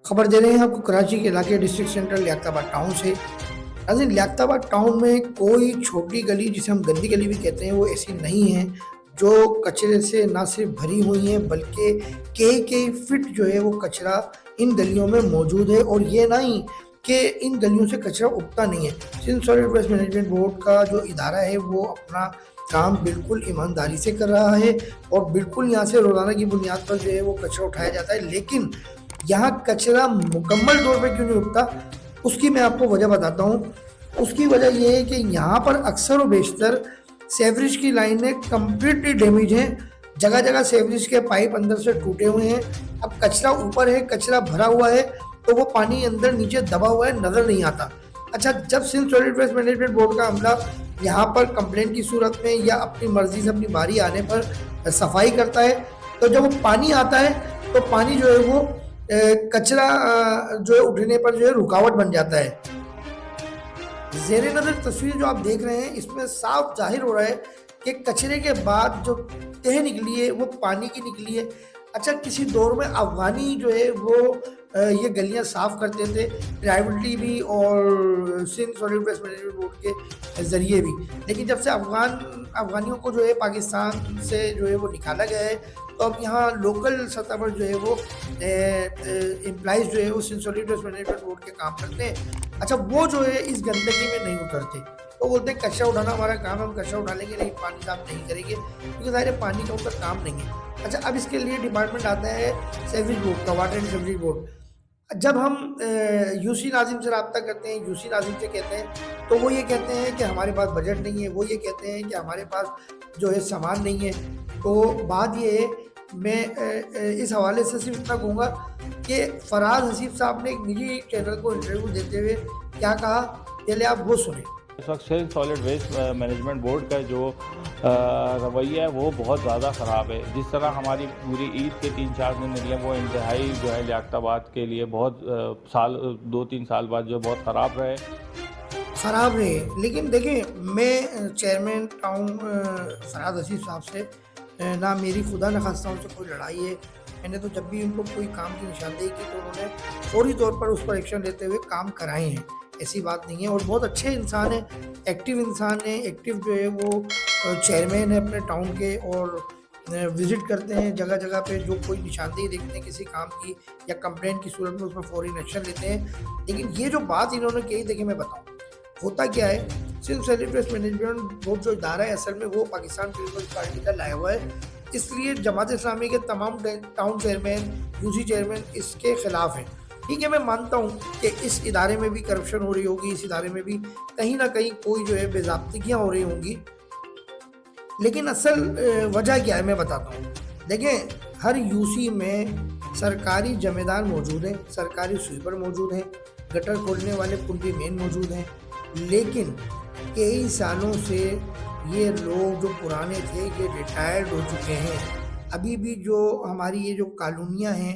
खबर दे रहे हैं आपको कराची के इलाके डिस्ट्रिक्ट सेंटर लियाकताबाद टाउन से। नाज़रीन, लियाकताबाद टाउन में कोई छोटी गली जिसे हम गंदी गली भी कहते हैं वो ऐसी नहीं है जो कचरे से ना सिर्फ भरी हुई है बल्कि कई फिट जो है वो कचरा इन गलियों में मौजूद है। और ये नहीं कि इन गलियों से कचरा उठता नहीं है। Sindh solid waste management board का जो इदारा है वो अपना काम बिल्कुल ईमानदारी से कर रहा है और बिल्कुल यहाँ से रोज़ाना की बुनियाद पर जो है वो कचरा उठाया जाता है। लेकिन यहाँ कचरा मुकम्मल तौर पे क्यों नहीं उठता, उसकी मैं आपको वजह बताता हूँ। उसकी वजह ये है कि यहाँ पर अक्सर व बेशतर सेवरेज की लाइनें कम्प्लीटली डैमेज हैं। जगह जगह सेवरेज के पाइप अंदर से टूटे हुए हैं। अब कचरा ऊपर है, कचरा भरा हुआ है, तो वो पानी अंदर नीचे दबा हुआ है, नज़र नहीं आता। अच्छा, जब Sindh solid waste management board का अमला यहाँ पर कंप्लेंट की सूरत में या अपनी मर्जी से अपनी बारी आने पर सफाई करता है, तो जब वो पानी आता है तो पानी जो है वो कचरा जो है उठने पर जो है रुकावट बन जाता है। ज़ेरे नज़र तस्वीर जो आप देख रहे हैं इसमें साफ जाहिर हो रहा है कि कचरे के बाद जो तह निकली है वो पानी की निकली है। अच्छा, किसी दौर में अफ़गानी जो है वो ये गलियां साफ़ करते थे, प्राइवेटली भी और Sindh solid waste management board के ज़रिए भी। लेकिन जब से अफ़गानियों को जो है पाकिस्तान से जो है वो निकाला गया है, तो अब यहाँ लोकल सतह पर जो है वो एम्प्लॉइज़ जो है वो Sindh solid waste management board के काम करते हैं। अच्छा, वो जो है इस गंदगी में नहीं उतरते, तो बोलते हैं कचरा उठाना हमारा काम है, हम कचरा उठा लेंगे, नहीं पानी साफ नहीं करेंगे, क्योंकि ज़ाहिर है पानी का उनका काम नहीं है। अच्छा, अब इसके लिए डिपार्टमेंट आता है सेवरेज बोर्ड का, वाटर एंड सेवरेज बोर्ड। जब हम यूसी नाज़िम से रब्ता करते हैं, यूसी नाज़िम से कहते हैं, तो वो ये कहते हैं कि हमारे पास बजट नहीं है, वो ये कहते हैं कि हमारे पास जो है सामान नहीं है। तो बात ये है, मैं इस हवाले से सिर्फ इतना कहूँगा कि फराज हसीब साहब ने एक निजी चैनल को इंटरव्यू देते हुए क्या कहा, पहले आप वो सुने। इस वक्त Sindh solid waste management board का जो रवैया है वो बहुत ज़्यादा ख़राब है। जिस तरह हमारी पूरी ईद के 3-4 दिन निकले वो इंतहाई जो है लियाकताबाद के लिए बहुत 2-3 साल बाद जो बहुत ख़राब रहे। लेकिन देखें, मैं चेयरमैन टाउन फराज हसीब साहब से ना मेरी खुदा न खास्ता उनसे कोई लड़ाई है। मैंने तो जब भी उनको कोई काम की निशानदेही की तो उन्होंने फौरी तौर पर उस पर एक्शन लेते हुए काम कराए हैं, ऐसी बात नहीं है। और बहुत अच्छे इंसान हैं, एक्टिव इंसान हैं, एक्टिव जो है वो चेयरमैन है अपने टाउन के, और विज़िट करते हैं जगह जगह पे, जो कोई निशानदेही देखते हैं किसी काम की या कंप्लेंट की सूरत में, उसमें फौरी एक्शन लेते हैं। लेकिन ये जो बात इन्होंने कही, देखिए मैं बताऊँ होता क्या है। Sindh solid waste management board जो इदारा है असल में वो पाकिस्तान पीपल्स पार्टी का लाया हुआ है, इसलिए जमात इस्लामी के तमाम टाउन चेयरमैन, यूसी चेयरमैन इसके खिलाफ हैं। ठीक है, मैं मानता हूँ कि इस इदारे में भी करप्शन हो रही होगी, इस इदारे में भी कहीं ना कहीं कोई जो है बेज़ाब्तियाँ हो रही होंगी, लेकिन असल वजह क्या है मैं बताता हूँ। देखें, हर यूसी में सरकारी जमेदार मौजूद हैं, सरकारी स्वीपर मौजूद हैं, गटर खोलने वाले कुंडी मैन मौजूद हैं, लेकिन कई सालों से ये लोग जो पुराने थे ये रिटायर्ड हो चुके हैं। अभी भी जो हमारी ये जो कॉलोनियाँ हैं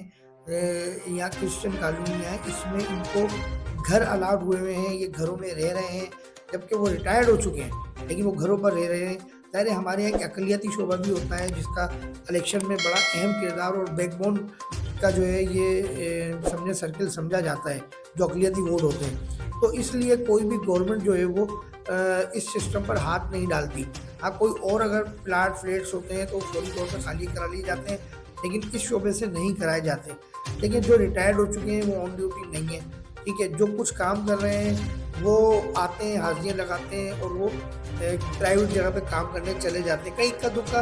या क्रिश्चियन कॉलोनियाँ हैं, इसमें इनको घर अलाट हुए हुए हैं, ये घरों में रह रहे हैं, जबकि वो रिटायर्ड हो चुके हैं लेकिन वो घरों पर रह रहे हैं। ज़ाहिर है हमारे यहाँ एक अक़लियती शोबा भी होता है जिसका इलेक्शन में बड़ा अहम किरदार और बैकबोन का जो है ये समझे सर्किल समझा जाता है, जो अक़लियती वोट होते हैं। तो इसलिए कोई भी गवर्नमेंट जो है वो इस सिस्टम पर हाथ नहीं डालती। हाँ, कोई और अगर फ्लैट्स होते हैं तो फौरी तौर पर खाली करा लिए जाते हैं, लेकिन इस शोबे से नहीं कराए जाते। लेकिन जो रिटायर्ड हो चुके हैं वो ऑन ड्यूटी नहीं है, ठीक है, जो कुछ काम कर रहे हैं वो आते हैं, हाजिरियाँ लगाते हैं और वो प्राइवेट जगह पे काम करने चले जाते हैं। कहीं इक्का दुक्का,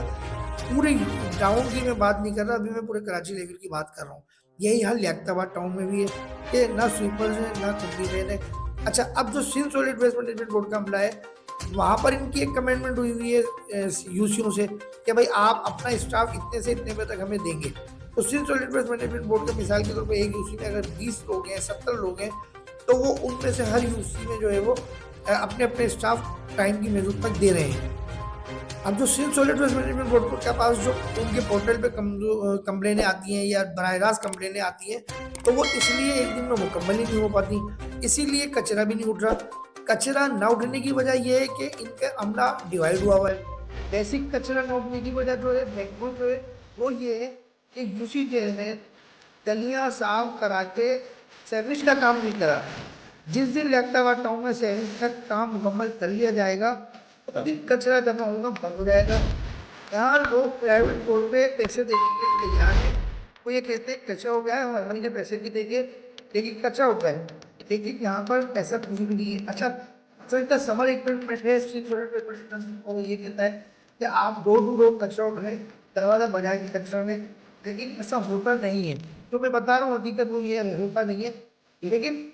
पूरे टाउन की मैं बात नहीं कर रहा, अभी मैं पूरे कराची लेवल की बात कर रहा हूँ। यही हाल लियाकताबाद टाउन में भी है कि ना स्वीपर्स हैं ना कुंडी मैन है। अच्छा, अब जो Sindh solid waste management board का अमला है, वहाँ पर इनकी एक कमेंटमेंट हुई हुई है यूसीओ से कि भाई आप अपना स्टाफ इतने से इतने बजे तक हमें देंगे। तो Sindh solid waste management board का मिसाल के तौर पर एक यूसी में अगर 20 लोग हैं, 70 लोग हैं, तो वो उनमें से हर यूसी में जो है वो अपने अपने स्टाफ टाइम की महदूद तक दे रहे हैं। अब जो Sindh solid waste management board के पास जो उनके पोर्टल पे कंप्लेनें आती हैं या बराह रास्त कंप्लेनें आती हैं, तो वो इसलिए एक दिन में मुकम्मल ही नहीं हो पाती, इसीलिए कचरा भी नहीं उठ रहा। कचरा ना उठने की वजह यह है कि इनका अमला डिवाइड हुआ हुआ है। बेसिक कचरा न उठने की वजह जो है, बैकबोन जो है वो ये है कि यूसी जो है गलियाँ साफ करा के सर्विस का काम नहीं करा। जिस दिन लियाकताबाद टाउन में सर्विस का काम मुकम्मल कर लिया जाएगा, उस दिन कचरा जमा होना बंद हो जाएगा। यहाँ लोग प्राइवेट बोर्ड पे पैसे देने के लिए तैयार हैं। वो ये कहते हैं कचरा हो गया है, हर महीने पैसे भी देंगे, लेकिन कचरा हो गया है। लेकिन यहाँ पर पैसा कुछ भी नहीं है। अच्छा, तो इनका समर इक्विपमेंट है, और ये कहता है कि आप डोर टू डोर कचरा उठाएं, दरवाज़ा बजाएंगे कचरा में, लेकिन ऐसा होता नहीं है। जो मैं बता रहा हूँ हकीकत वो ये है, होता नहीं है। लेकिन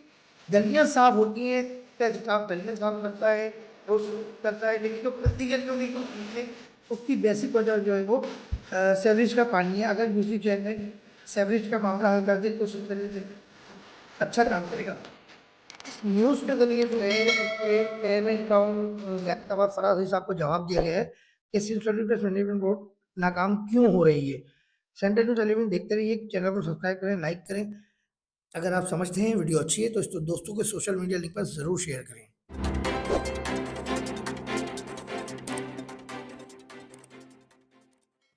गलियाँ साफ होती हैं, क्या स्टाफ गलियाँ साफ करता है, रोज करता है, लेकिन जो व्यक्तिगत जो नहीं, उसकी बेसिक वजह जो है वो सीवरेज का पानी है। अगर दूसरी शहर में सीवरेज का मामला हल कर दे तो उस तरह से अच्छा काम करेगा। न्यूज़ के ज़रिए जो है चेयरमैन टाउन हैदराबाद फराज अली साहब को जवाब दिया गया है कि सिंसियरली मैनेजमेंट बोर्ड नाकाम क्यों हो रही है। सेंट्रल न्यूज़ 11 देखते रहिए, चैनल को सब्सक्राइब करें, लाइक करें। अगर आप समझते हैं वीडियो अच्छी है तो इसको दोस्तों के सोशल मीडिया लिंक पर ज़रूर शेयर करें।